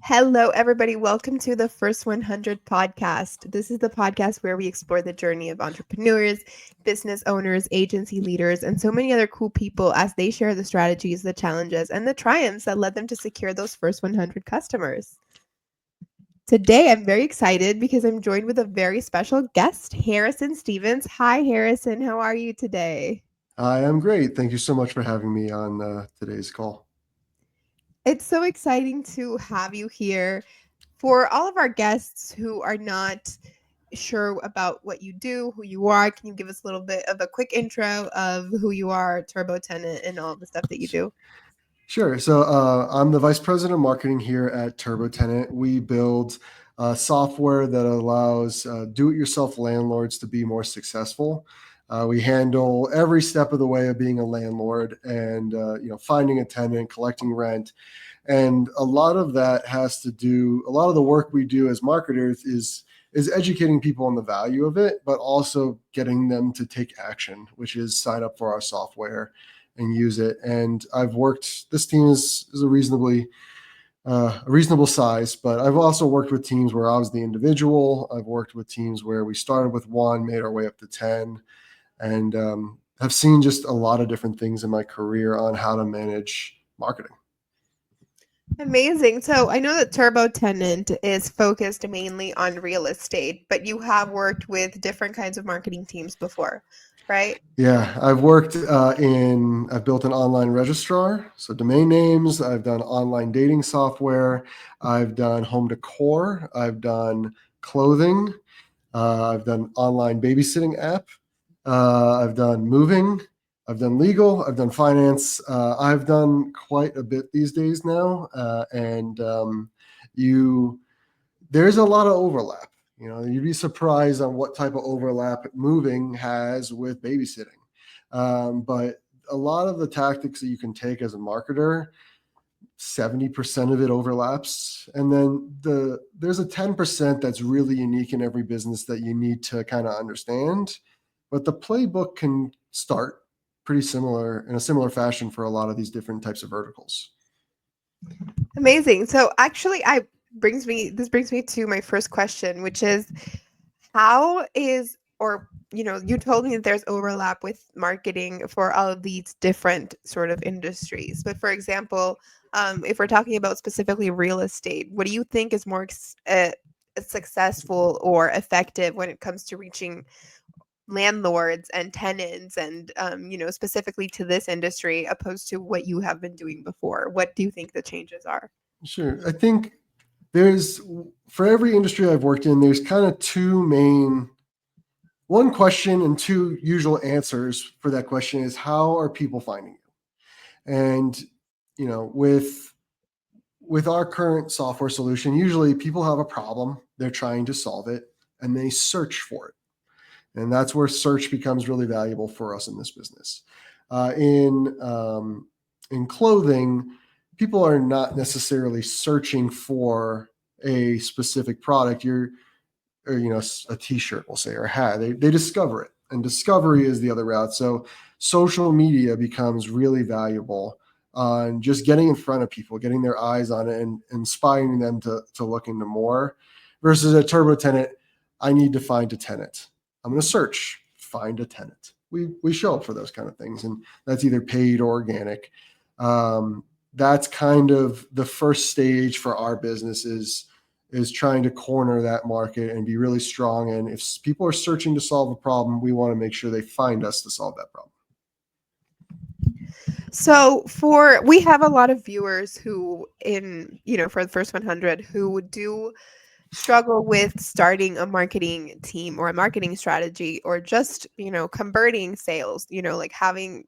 Hello, everybody. Welcome to the First 100 podcast. This is the podcast where we explore the journey of entrepreneurs, business owners, agency leaders, and so many other cool people as they share the strategies, the challenges, and the triumphs that led them to secure those first 100 customers. Today, I'm very excited because I'm joined with a very special guest, Harrison Stevens. Hi, Harrison. How are you today? I am great. Thank you so much for having me on today's call. It's so exciting to have you here. For all of our guests who are not sure about what you do, who you are, can you give us a little bit of a quick intro of who you are, TurboTenant, and all the stuff that you do? Sure. I'm the Vice President of Marketing here at TurboTenant. We build software that allows do-it-yourself landlords to be more successful. We handle every step of the way of being a landlord and finding a tenant, collecting rent. And a lot of that has to do, a lot of the work we do as marketers is educating people on the value of it, but also getting them to take action, which is sign up for our software and use it. And I've worked, this team is a reasonable size, but I've also worked with teams where I was the individual. I've worked with teams where we started with one, made our way up to 10, and have seen just a lot of different things in my career on how to manage marketing. Amazing. So I know that TurboTenant is focused mainly on real estate, but you have worked with different kinds of marketing teams before, right? Yeah, I've built an online registrar, so domain names. I've done online dating software. I've done home decor. I've done clothing. I've done online babysitting app. I've done moving. I've done legal. I've done finance. I've done quite a bit these days now, you there's a lot of overlap. You'd be surprised on what type of overlap moving has with babysitting. But a lot of the tactics that you can take as a marketer, 70% of it overlaps. And then there's a 10% that's really unique in every business that you need to kind of understand. But the playbook can start pretty similar in a similar fashion for a lot of these different types of verticals. Amazing. So actually I brings me to my first question, which is how is or you told me that there's overlap with marketing for all of these different sort of industries. But for example, if we're talking about specifically real estate, what do you think is more successful or effective when it comes to reaching landlords and tenants and specifically to this industry opposed to what you have been doing before? What do you think the changes are? Sure. I think there's, for every industry I've worked in, there's kind of one question and two usual answers for that question is, how are people finding you? And, with our current software solution, usually people have a problem, they're trying to solve it, and they search for it. And that's where search becomes really valuable for us in this business. In clothing, people are not necessarily searching for a specific product. A T-shirt, we'll say, or a hat. They discover it, and discovery is the other route. So social media becomes really valuable on just getting in front of people, getting their eyes on it, and inspiring them to look into more. Versus a TurboTenant, I need to find a tenant. I'm going to search, find a tenant. We show up for those kind of things, and that's either paid or organic. That's kind of the first stage for our business is trying to corner that market and be really strong. And if people are searching to solve a problem, we want to make sure they find us to solve that problem. So we have a lot of viewers who for the first 100 who do struggle with starting a marketing team or a marketing strategy or just, converting sales, like having,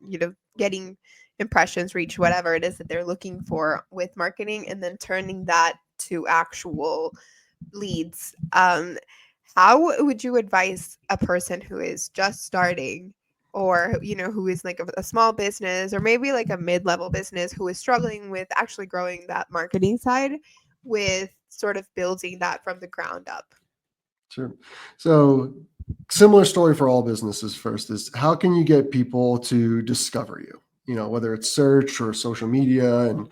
getting impressions reach whatever it is that they're looking for with marketing and then turning that to actual leads. How would you advise a person who is just starting or who is like a small business or maybe like a mid-level business who is struggling with actually growing that marketing side with sort of building that from the ground up? Sure. So similar story for all businesses. First is, how can you get people to discover you? Whether it's search or social media and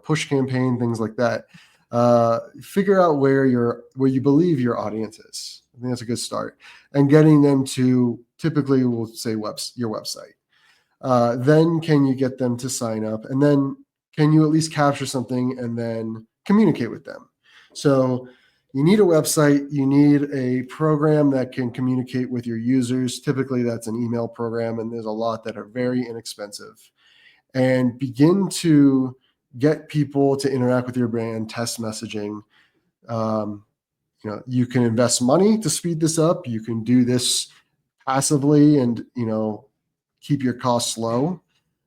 push campaign, things like that. Figure out where you believe your audience is. I think that's a good start, and getting them to, typically we'll say your website. Then can you get them to sign up, and then can you at least capture something and then communicate with them? So you need a website, you need a program that can communicate with your users. Typically that's an email program, and there's a lot that are very inexpensive. And begin to get people to interact with your brand, test messaging. Um, you can invest money to speed this up. You can do this passively and, keep your costs low.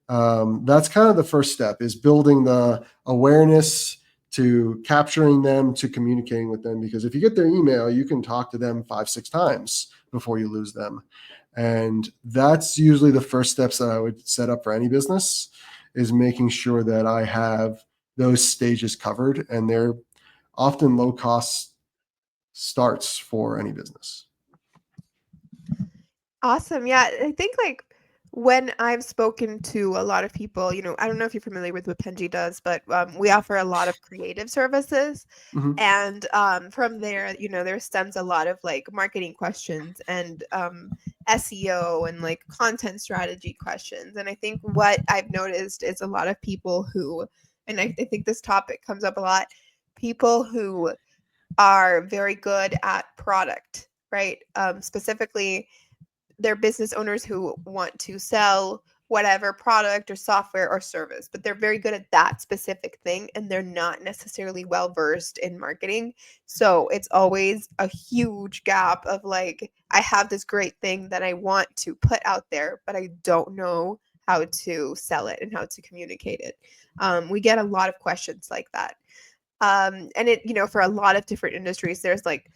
That's kind of the first step, is building the awareness, to capturing them, to communicating with them. Because if you get their email, you can talk to them 5-6 times before you lose them. And that's usually the first steps that I would set up for any business, is making sure that I have those stages covered. And they're often low cost starts for any business. Awesome. Yeah, I think like when I've spoken to a lot of people, I don't know if you're familiar with what Penji does, but we offer a lot of creative services. Mm-hmm. And from there, there stems a lot of like marketing questions and SEO and like content strategy questions. And I think what I've noticed is a lot of people who, and I think this topic comes up a lot, people who are very good at product, right? Specifically, they're business owners who want to sell whatever product or software or service, but they're very good at that specific thing and they're not necessarily well versed in marketing. So it's always a huge gap of like, I have this great thing that I want to put out there, but I don't know how to sell it and how to communicate it. We get a lot of questions like that. And it, for a lot of different industries, there's like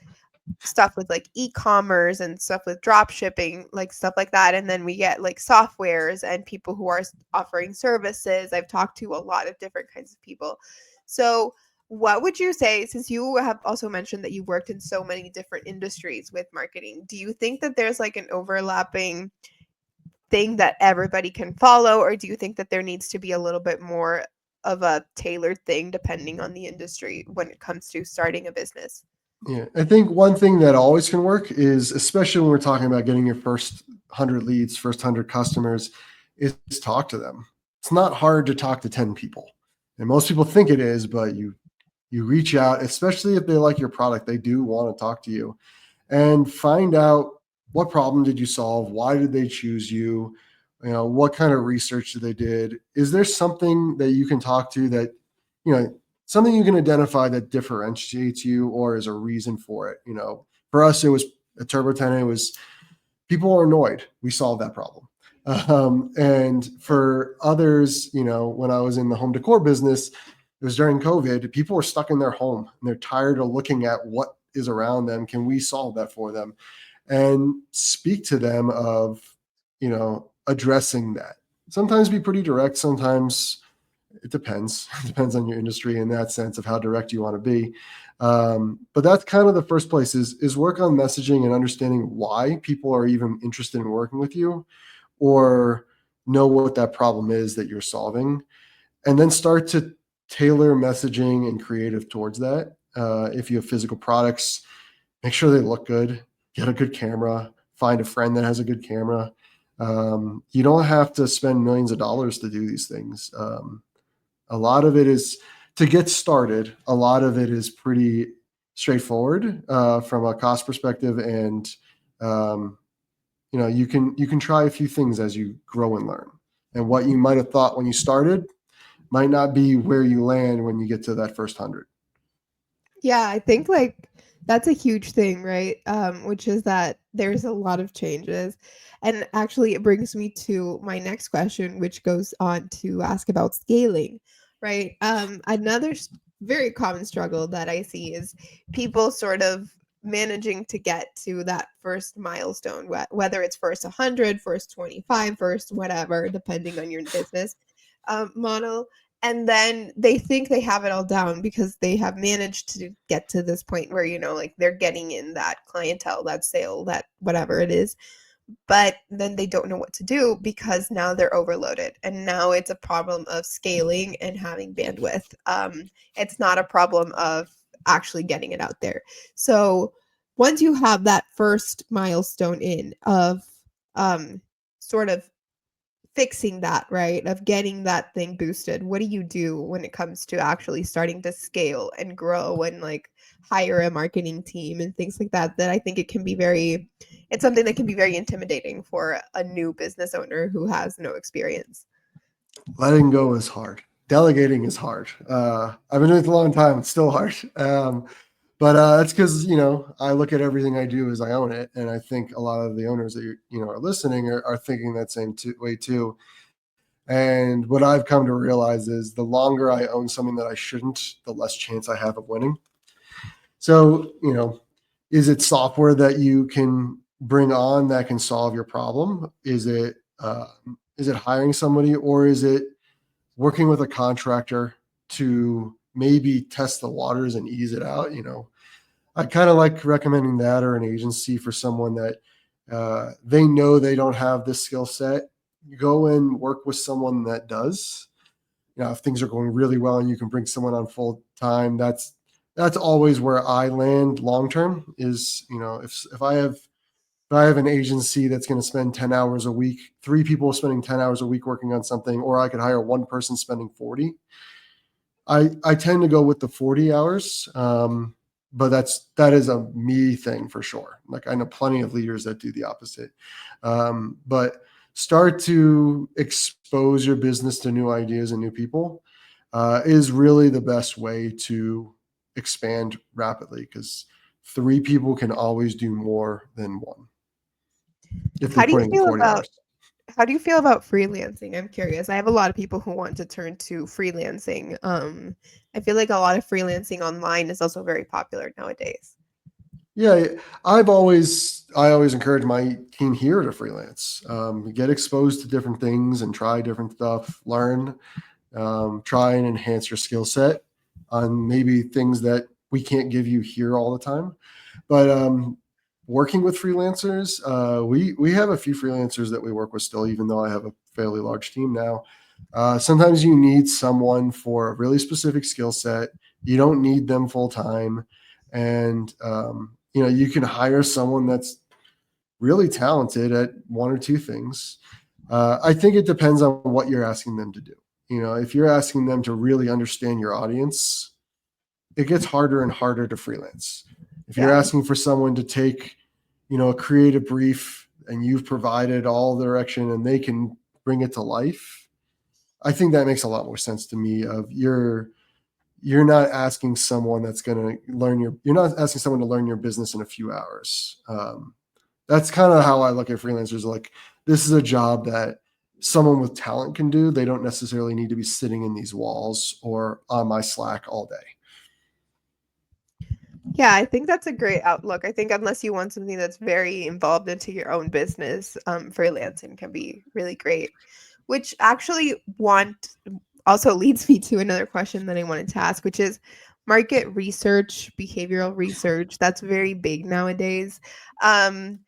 stuff with like e-commerce and stuff with drop shipping, like stuff like that. And then we get like softwares and people who are offering services. I've talked to a lot of different kinds of people. So what would you say, since you have also mentioned that you worked in so many different industries with marketing, do you think that there's like an overlapping thing that everybody can follow, or do you think that there needs to be a little bit more of a tailored thing depending on the industry when it comes to starting a business? Yeah, I think one thing that always can work is, especially when we're talking about getting your first 100 leads, first 100 customers, is talk to them. It's not hard to talk to 10 people. And most people think it is, but you reach out, especially if they like your product, they do want to talk to you, and find out, what problem did you solve? Why did they choose you? What kind of research they did? Is there something that you can talk to that, you know, something you can identify that differentiates you or is a reason for it? For us, it was a TurboTenant. It was, people are annoyed. We solved that problem. And for others, when I was in the home decor business, it was during COVID. People were stuck in their home and they're tired of looking at what is around them. Can we solve that for them? And speak to them of, addressing that. Sometimes be pretty direct. Sometimes it depends. It depends on your industry in that sense of how direct you want to be. But that's kind of the first place, is work on messaging and understanding why people are even interested in working with you, or know what that problem is that you're solving, and then start to tailor messaging and creative towards that. If you have physical products, make sure they look good, get a good camera, find a friend that has a good camera. You don't have to spend millions of dollars to do these things. A lot of it is, to get started, a lot of it is pretty straightforward from a cost perspective. And, you can try a few things as you grow and learn. And what you might have thought when you started might not be where you land when you get to that first 100. Yeah, I think like that's a huge thing, right? Which is that there's a lot of changes. And actually, it brings me to my next question, which goes on to ask about scaling, right? Another very common struggle that I see is people sort of managing to get to that first milestone, whether it's first 100, first 25, first whatever, depending on your business model, and then they think they have it all down because they have managed to get to this point where like they're getting in that clientele, that sale, that whatever it is. but then they don't know what to do because now they're overloaded. And now it's a problem of scaling and having bandwidth. It's not a problem of actually getting it out there. So once you have that first milestone in of sort of fixing that, right? Of getting that thing boosted. What do you do when it comes to actually starting to scale and grow and like hire a marketing team and things like that? That I think it's something that can be very intimidating for a new business owner who has no experience. Letting go is hard. Delegating is hard. I've been doing it a long time. It's still hard. But that's because I look at everything I do as I own it, and I think a lot of the owners that are listening are thinking that same way too. And what I've come to realize is the longer I own something that I shouldn't, the less chance I have of winning. So is it software that you can bring on that can solve your problem? Is it hiring somebody, or is it working with a contractor to maybe test the waters and ease it out? I kind of like recommending that, or an agency for someone that they know they don't have this skill set. Go and work with someone that does. If things are going really well and you can bring someone on full time, that's always where I land long term. Is if I have an agency that's going to spend 10 hours a week, three people spending 10 hours a week working on something, or I could hire one person spending 40. I tend to go with the 40 hours. But that is a me thing for sure. Like, I know plenty of leaders that do the opposite. But start to expose your business to new ideas and new people is really the best way to expand rapidly, because three people can always do more than one if they How do you put in the feel 40 about hours. how do you feel about freelancing? I'm curious. I have a lot of people who want to turn to freelancing. I feel like a lot of freelancing online is also very popular nowadays. Yeah, I always encourage my team here to freelance, get exposed to different things and try different stuff, learn, try and enhance your skill set on maybe things that we can't give you here all the time. But working with freelancers, we have a few freelancers that we work with still, even though I have a fairly large team now. Sometimes you need someone for a really specific skill set. You don't need them full time, and you can hire someone that's really talented at one or two things. I think it depends on what you're asking them to do. If you're asking them to really understand your audience, it gets harder and harder to freelance. If you're Yeah. asking for someone to take, a creative brief and you've provided all the direction and they can bring it to life, I think that makes a lot more sense to me. You're not asking someone that's going to you're not asking someone to learn your business in a few hours. That's kind of how I look at freelancers. Like, this is a job that someone with talent can do. They don't necessarily need to be sitting in these walls or on my Slack all day. Yeah, I think that's a great outlook. I think unless you want something that's very involved into your own business, freelancing can be really great. Which actually want also leads me to another question that I wanted to ask, which is market research, behavioral research. That's very big nowadays. Um,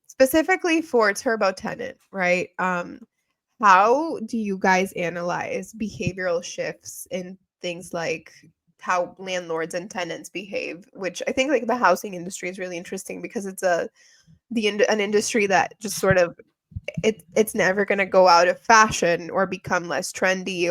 Specifically for TurboTenant, right? How do you guys analyze behavioral shifts in things like how landlords and tenants behave? Which I think like the housing industry is really interesting because it's an industry that just sort of it's never going to go out of fashion or become less trendy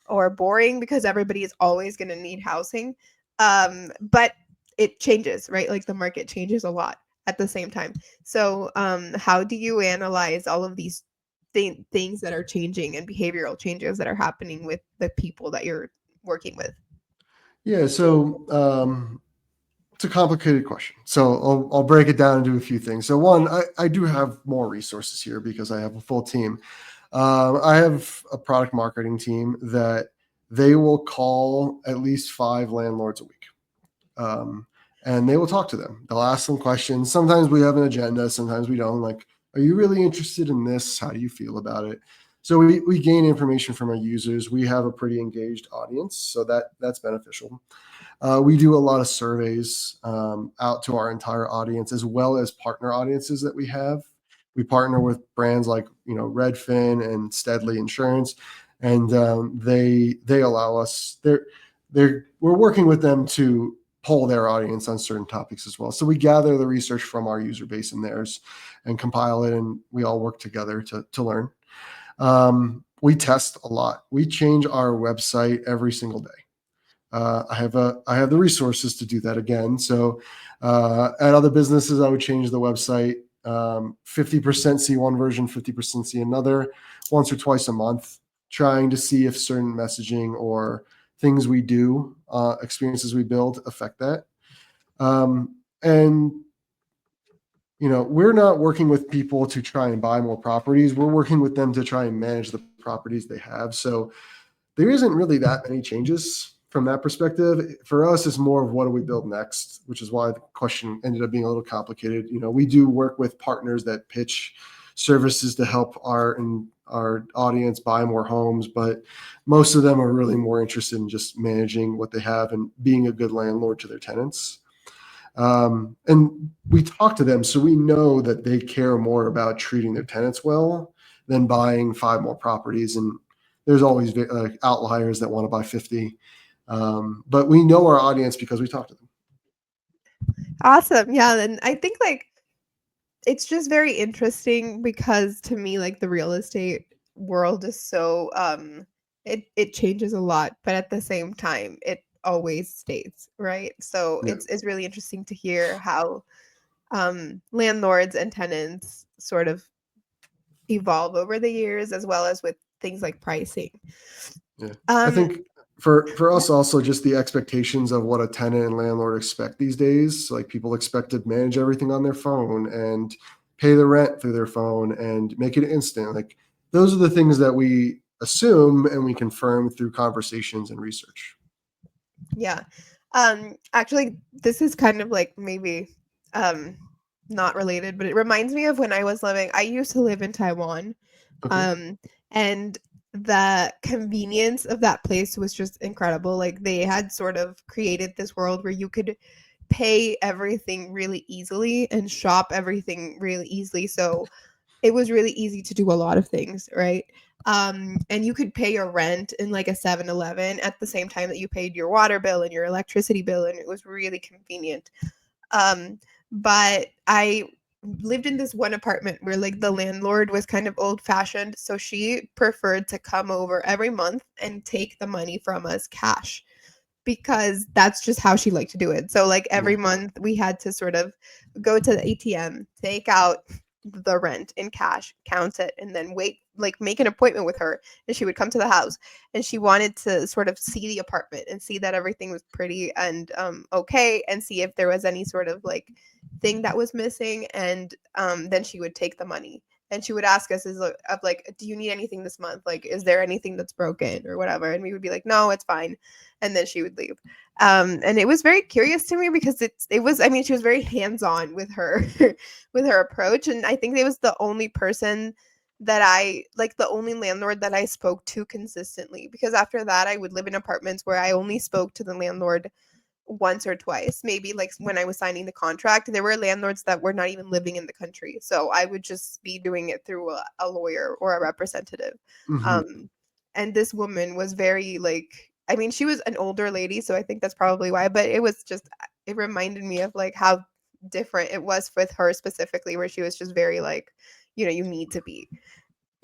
or boring because everybody is always going to need housing. But it changes, right? Like the market changes a lot at the same time. So how do you analyze all of these things that are changing and behavioral changes that are happening with the people that you're working with? Yeah. So it's a complicated question. So I'll break it down into a few things. So one, I do have more resources here because I have a full team. I have a product marketing team that they will call at least 5 landlords a week. Um, and they will talk to them. They'll ask them questions. Sometimes we have an agenda, sometimes we don't. Like, are you really interested in this? How do you feel about it? So we gain information from our users. We have a pretty engaged audience, so that's beneficial. We do a lot of surveys out to our entire audience, as well as partner audiences that we have. We partner with brands like Redfin and Steadley Insurance, and they allow us. We're working with them to poll their audience on certain topics as well. So we gather the research from our user base and theirs, and compile it, and we all work together to learn. We test a lot. We change our website every single day. I have the resources to do that again. So at other businesses, I would change the website 50% see one version, 50% see another, once or twice a month, trying to see if certain messaging or things we do, experiences we build, affect that. And we're not working with people to try and buy more properties. We're working with them to try and manage the properties they have. So there isn't really that many changes from that perspective. For us, it's more of what do we build next, which is why the question ended up being a little complicated. We do work with partners that pitch services to help our audience buy more homes, but most of them are really more interested in just managing what they have and being a good landlord to their tenants. And we talk to them, so we know that they care more about treating their tenants well than buying 5 more properties. And there's always outliers that want to buy 50. But we know our audience because we talk to them. Awesome. Yeah. And I think like it's just very interesting because to me, like the real estate world is so it changes a lot, but at the same time it always stays, right? So Yeah. it's really interesting to hear how landlords and tenants sort of evolve over the years as well as with things like pricing. Yeah. I Um think for us also, just the expectations of what a tenant and landlord expect these days. Like, people expect to manage everything on their phone and pay the rent through their phone and make it instant. Like, those are the things that we assume and we confirm through conversations and research. Yeah. Actually, this is kind of like maybe um not related, but it reminds me of when I used to live in Taiwan. Okay. Um and the convenience of that place was just incredible. Like they had sort of created this world where you could pay everything really easily and shop everything really easily. So it was really easy to do a lot of things, right? And you could pay your rent in like a 7-Eleven at the same time that you paid your water bill and your electricity bill, and it was really convenient. But I lived in this one apartment where like the landlord was kind of old fashioned, so she preferred to come over every month and take the money from us cash because that's just how she liked to do it. So like every Yeah. month we had to sort of go to the ATM, take out the rent in cash, count it, and then wait, like make an appointment with her. And she would come to the house and she wanted to sort of see the apartment and see that everything was pretty and okay, and see if there was any sort of like thing that was missing. And then she would take the money and she would ask us of like, do you need anything this month? Like, is there anything that's broken or whatever? And we would be like, no, it's fine. And then she would leave. And it was very curious to me because it was, I mean, she was very hands-on with her with her approach. And I think it was the only person that I like, the only landlord that I spoke to consistently, because after that I would live in apartments where I only spoke to the landlord once or twice, maybe like when I was signing the contract. There were landlords that were not even living in the country, so I would just be doing it through a lawyer or a representative. Hmm. um and this woman was very like, I mean, she was an older lady, so I think that's probably why, but it was just, it reminded me of like how different it was with her specifically, where she was just very like, you need to be,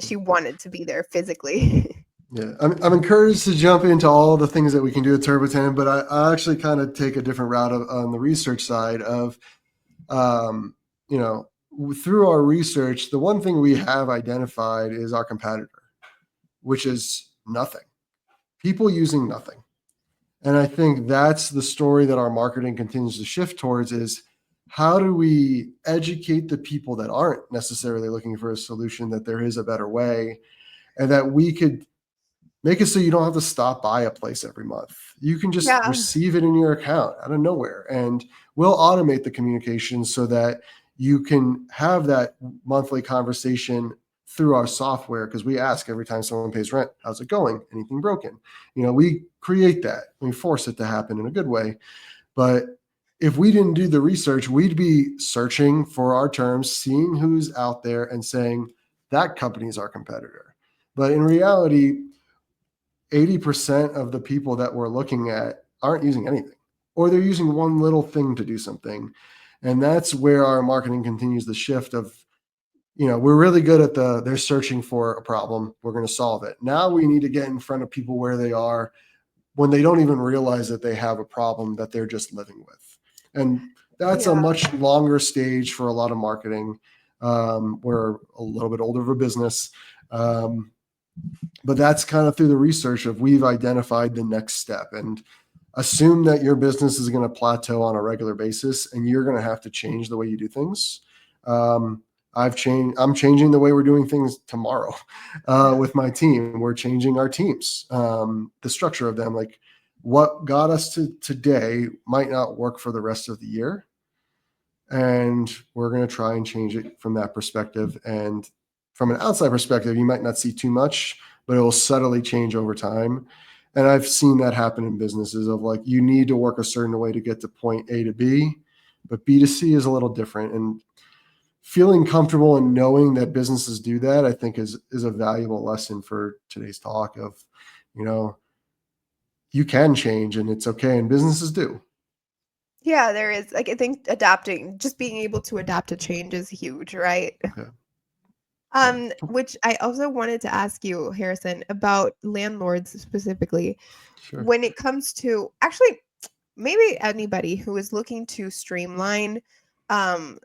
she wanted to be there physically. Yeah, I'm encouraged to jump into all the things that we can do at TurboTenant, but I actually kind of take a different route on the research side of, um, you know, through our research, the one thing we have identified is our competitor, which is nothing. People using nothing. And I think that's the story that our marketing continues to shift towards is, how do we educate the people that aren't necessarily looking for a solution, that there is a better way, and that we could make it so you don't have to stop by a place every month. You can just Yeah. receive it in your account out of nowhere. And we'll automate the communication so that you can have that monthly conversation through our software, because we ask every time someone pays rent, how's it going? Anything broken? We create that. We force it to happen in a good way. But If we didn't do the research, we'd be searching for our terms, seeing who's out there and saying that company's our competitor. But in reality, 80% of the people that we're looking at aren't using anything, or they're using one little thing to do something. And that's where our marketing continues the shift of, we're really good at they're searching for a problem. We're going to solve it. Now we need to get in front of people where they are when they don't even realize that they have a problem that they're just living with. And that's a Yeah. much longer stage for a lot of marketing. We're a little bit older of a business. But that's kind of through the research of we've identified the next step and assume that your business is going to plateau on a regular basis and you're going to have to change the way you do things. I'm changing the way we're doing things tomorrow with my team. We're changing our teams, the structure of them. Like what got us to today might not work for the rest of the year. And we're going to try and change it from that perspective. And from an outside perspective, you might not see too much, but it will subtly change over time. And I've seen that happen in businesses of like, you need to work a certain way to get to point A to B, but B to C is a little different. And feeling comfortable and knowing that businesses do that, I think is a valuable lesson for today's talk of, you can change and it's okay. And businesses do. Yeah, there is. Like, I think just being able to adapt to change is huge, right? Okay. Yeah. Which I also wanted to ask you, Harrison, about landlords specifically. Sure. When it comes to actually maybe anybody who is looking to streamline um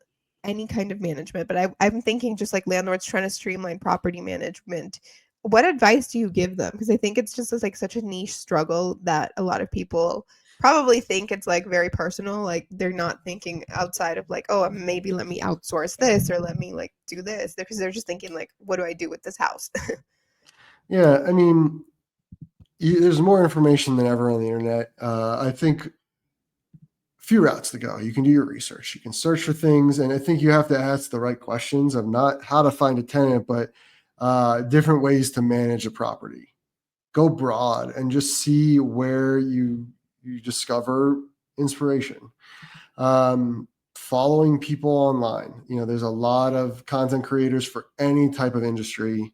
any kind of management, but I'm thinking just like landlords trying to streamline property management. What advice do you give them? Because I think it's just like such a niche struggle that a lot of people probably think it's like very personal. Like they're not thinking outside of like, oh, maybe let me outsource this or let me like do this, because they're just thinking like, what do I do with this house? Yeah. I mean, there's more information than ever on the internet. I think few routes to go. You can do your research. You can search for things, and I think you have to ask the right questions of not how to find a tenant, but different ways to manage a property. Go broad and just see where you discover inspiration. Following people online. There's a lot of content creators for any type of industry.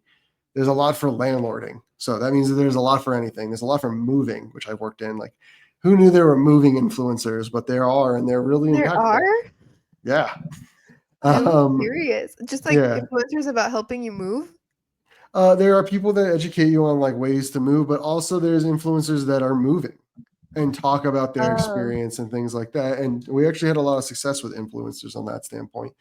There's a lot for landlording. So that means that there's a lot for anything. There's a lot for moving, which I've worked in. Like, who knew there were moving influencers? But there are, and they're really There impactful. are? Yeah. I'm curious. Just like Yeah. influencers about helping you move? There are people that educate you on like ways to move, but also there's influencers that are moving and talk about their Oh. experience and things like that. And we actually had a lot of success with influencers on that standpoint.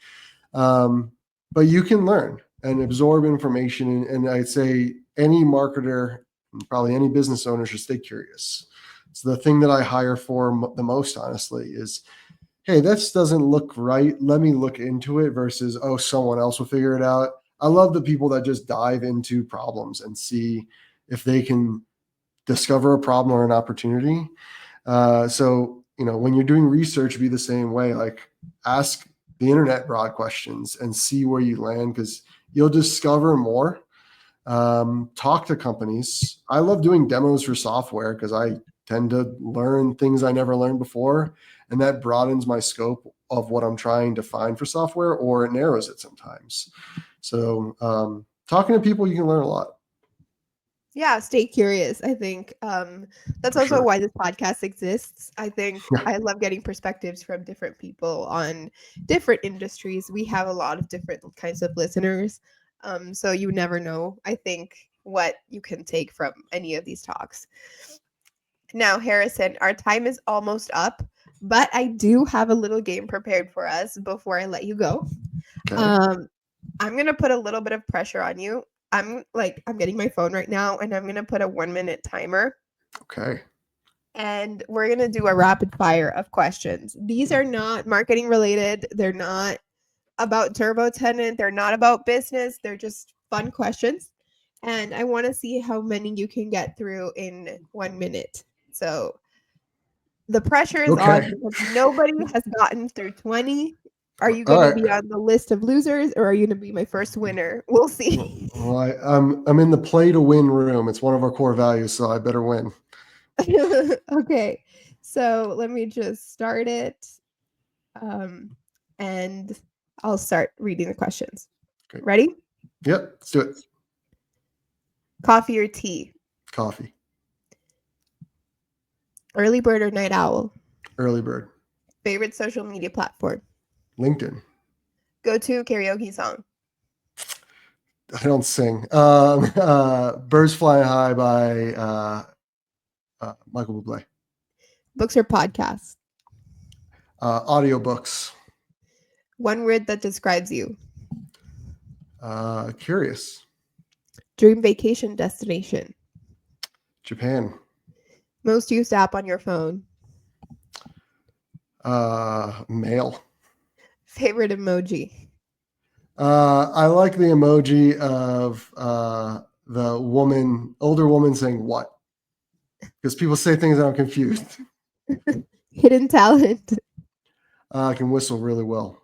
But you can learn and absorb information. And I'd say any marketer, and probably any business owner, should stay curious. It's the thing that I hire for the most, honestly, is, hey, this doesn't look right. Let me look into it versus, oh, someone else will figure it out. I love the people that just dive into problems and see if they can discover a problem or an opportunity. So, when you're doing research, be the same way. Like, ask the internet broad questions and see where you land, because you'll discover more. Talk to companies. I love doing demos for software because I tend to learn things I never learned before, and that broadens my scope of what I'm trying to find for software, or it narrows it sometimes. So, talking to people, you can learn a lot. Yeah, stay curious. I think that's For also sure. why this podcast exists. I think Yeah. I love getting perspectives from different people on different industries. We have a lot of different kinds of listeners. So you never know, I think, what you can take from any of these talks. Now, Harrison, our time is almost up, but I do have a little game prepared for us before I let you go. Okay. Um, I'm gonna put a little bit of pressure on you. I'm getting my phone right now and I'm gonna put a 1 minute timer Okay. and we're gonna do a rapid fire of questions. These are not marketing related, they're not about TurboTenant, they're not about business, they're just fun questions. And I want to see how many you can get through in 1 minute. So the pressure is on Okay. because nobody has gotten through 20. Are you All going to right. be on the list of losers or are you going to be my first winner? We'll see. Well, I'm in the play to win room. It's one of our core values, so I better win. Okay. So let me just start it. And I'll start reading the questions. Great. Ready? Yep, let's do it. Coffee or tea? Coffee. Early bird or night owl? Early bird. Favorite social media platform? LinkedIn. Go-to karaoke song? I don't sing. Birds Flying High by Michael Bublé. Books or podcasts? Audiobooks. One word that describes you? Curious. Dream vacation destination? Japan. Most used app on your phone? Mail. Favorite emoji? I like the emoji of the older woman saying what? Because people say things and I'm confused. Hidden talent? I can whistle really well.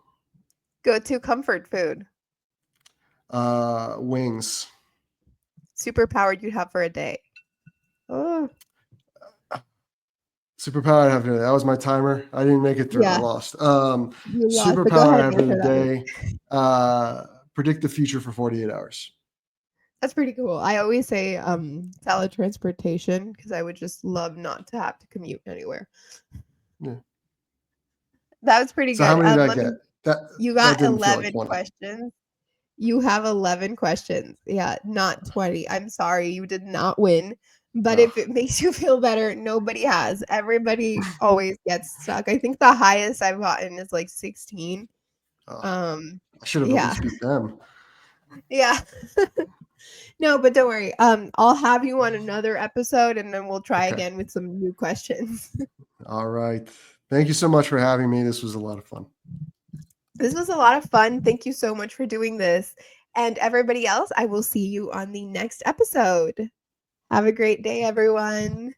Go-to comfort food? Wings. Superpower you'd have for a day? Oh, Superpower I have today. That was my timer. I didn't make it through. I yeah, lost. you lost. But go Superpower I ahead have and for the answer that. day. Predict the future for 48 hours. That's pretty cool. I always say teletransportation because I would just love not to have to commute anywhere. Yeah. That was pretty So how good. many did I Let me. get? That You that got didn't feel like 11 20. questions. You have 11 questions. Yeah, not 20. I'm sorry, you did not win. But Oh, if it makes you feel better, nobody has. Everybody always gets stuck. I think the highest I've gotten is like 16. oh, Um, I should have at yeah, least beat them. yeah. No, but don't worry. I'll have you on another episode, and then we'll try Okay. again with some new questions. All right. Thank you so much for having me. This was a lot of fun. This was a lot of fun. Thank you so much for doing this. And everybody else, I will see you on the next episode. Have a great day, everyone.